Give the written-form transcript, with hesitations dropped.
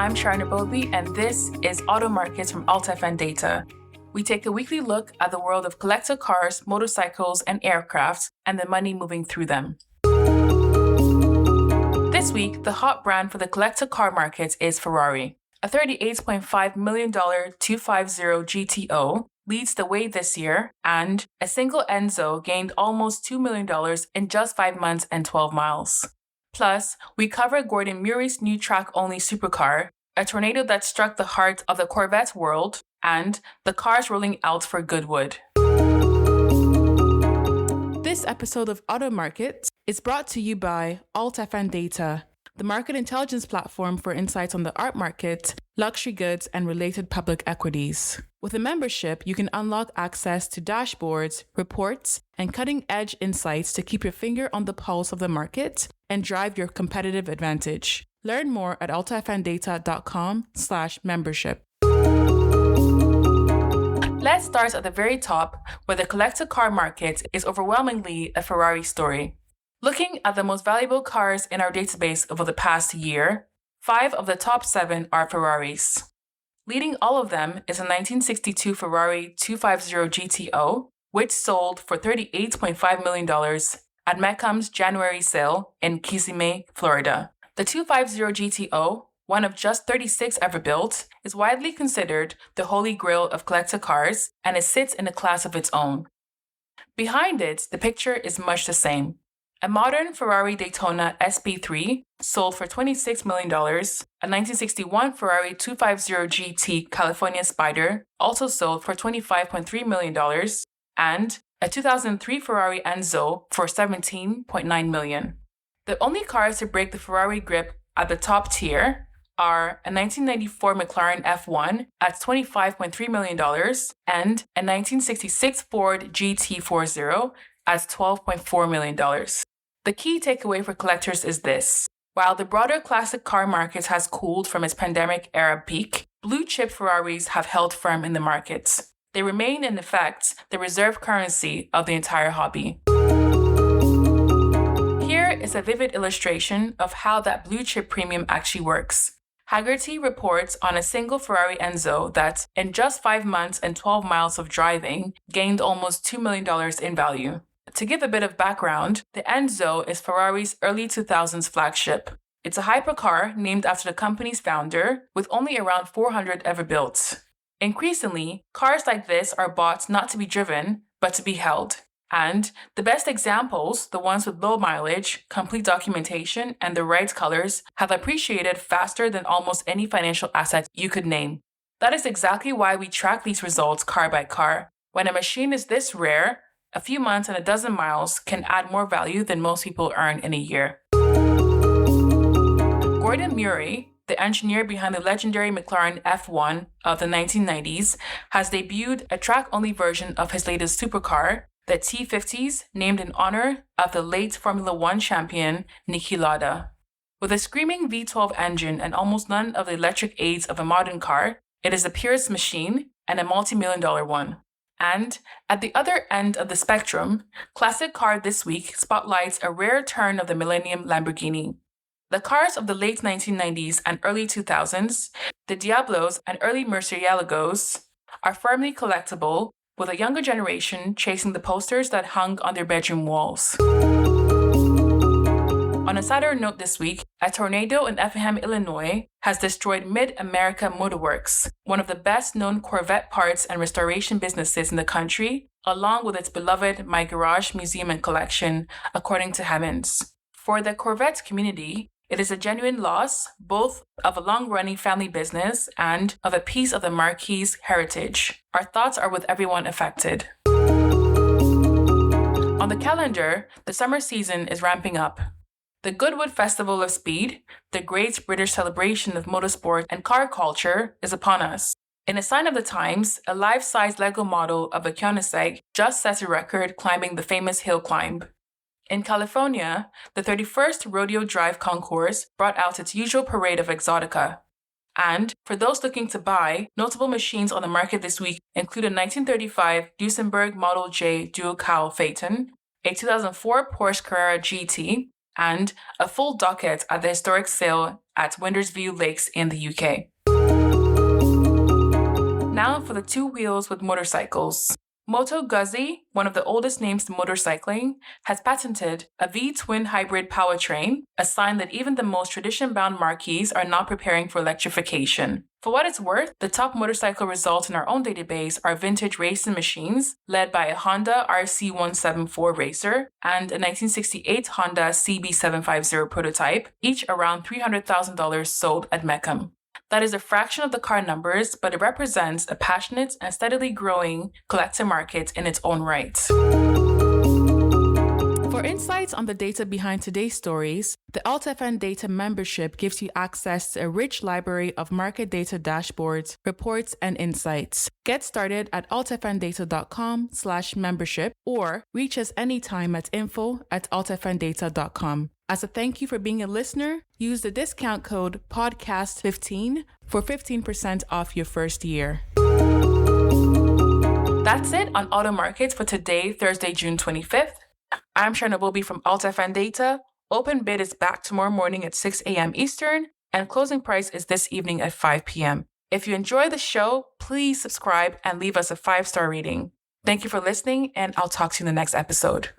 I'm Sharna Bowlby, and this is Auto Markets from FNDATA. We take a weekly look at the world of collector cars, motorcycles, and aircraft, and the money moving through them. This week, the hot brand for the collector car market is Ferrari. A $38.5 million 250 GTO leads the way this year, and a single Enzo gained almost $2 million in just 5 months and 12 miles. Plus, we cover Gordon Murray's new track-only supercar, a tornado that struck the heart of the Corvette world, and the cars rolling out for Goodwood. This episode of Auto Market is brought to you by FNDATA, the market intelligence platform for insights on the art market, luxury goods, and related public equities. With a membership, you can unlock access to dashboards, reports, and cutting-edge insights to keep your finger on the pulse of the market and drive your competitive advantage. Learn more at altafndata.com/membership. Let's start at the very top, where the collector car market is overwhelmingly a Ferrari story. Looking at the most valuable cars in our database over the past year, 5 of the top 7 are Ferraris. Leading all of them is a 1962 Ferrari 250 GTO, which sold for $38.5 million at Mecum's January sale in Kissimmee, Florida. The 250 GTO, one of just 36 ever built, is widely considered the holy grail of collector cars, and it sits in a class of its own. Behind it, the picture is much the same. A modern Ferrari Daytona SP3 sold for $26 million. A 1961 Ferrari 250 GT California Spider also sold for $25.3 million. And a 2003 Ferrari Enzo for $17.9 million. The only cars to break the Ferrari grip at the top tier are a 1994 McLaren F1 at $25.3 million and a 1966 Ford GT40 at $12.4 million. The key takeaway for collectors is this. While the broader classic car market has cooled from its pandemic-era peak, blue-chip Ferraris have held firm in the market. They remain, in effect, the reserve currency of the entire hobby. Here is a vivid illustration of how that blue-chip premium actually works. Hagerty reports on a single Ferrari Enzo that, in just 5 months and 12 miles of driving, gained almost $2 million in value. To give a bit of background, the Enzo is Ferrari's early 2000s flagship. It's a hypercar named after the company's founder, with only around 400 ever built. Increasingly, cars like this are bought not to be driven, but to be held. And the best examples, the ones with low mileage, complete documentation, and the right colors, have appreciated faster than almost any financial asset you could name. That is exactly why we track these results car by car. When a machine is this rare, a few months and a dozen miles can add more value than most people earn in a year. Gordon Murray, the engineer behind the legendary McLaren F1 of the 1990s, has debuted a track-only version of his latest supercar, the T50s, named in honor of the late Formula One champion Niki Lauda. With a screaming V12 engine and almost none of the electric aids of a modern car, it is a purist machine and a multi-million-dollar one. And at the other end of the spectrum, Classic Car this week spotlights a rare turn of the Millennium Lamborghini. The cars of the late 1990s and early 2000s, the Diablos and early Murciélagos, are firmly collectible, with a younger generation chasing the posters that hung on their bedroom walls. On a sadder note this week, a tornado in Effingham, Illinois, has destroyed Mid-America Motorworks, one of the best-known Corvette parts and restoration businesses in the country, along with its beloved My Garage Museum and Collection, according to Hemmings. For the Corvette community, it is a genuine loss, both of a long-running family business and of a piece of the Marquis' heritage. Our thoughts are with everyone affected. On the calendar, the summer season is ramping up. The Goodwood Festival of Speed, the great British celebration of motorsport and car culture, is upon us. In a sign of the times, a life-size Lego model of a Koenigsegg just set a record climbing the famous hill climb. In California, the 31st Rodeo Drive Concourse brought out its usual parade of exotica. And for those looking to buy, notable machines on the market this week include a 1935 Duesenberg Model J dual cowl Phaeton, a 2004 Porsche Carrera GT, and a full docket at the historic sale at Wintersview Lakes in the UK. Now for the two wheels with motorcycles. Moto Guzzi, one of the oldest names in motorcycling, has patented a V-twin hybrid powertrain, a sign that even the most tradition-bound marquees are not preparing for electrification. For what it's worth, the top motorcycle results in our own database are vintage racing machines, led by a Honda RC174 racer and a 1968 Honda CB750 prototype, each around $300,000 sold at Mecum. That is a fraction of the car numbers, but it represents a passionate and steadily growing collector market in its own right. For insights on the data behind today's stories, the FNDATA membership gives you access to a rich library of market data dashboards, reports, and insights. Get started at altfndata.com/membership or reach us anytime at info@altfndata.com. As a thank you for being a listener, use the discount code PODCAST15 for 15% off your first year. That's it on Auto Markets for today, Thursday, June 25th. I'm Sharna Bobi from FNDATA. Open bid is back tomorrow morning at 6 a.m. Eastern, and closing price is this evening at 5 p.m. If you enjoy the show, please subscribe and leave us a 5-star rating. Thank you for listening, and I'll talk to you in the next episode.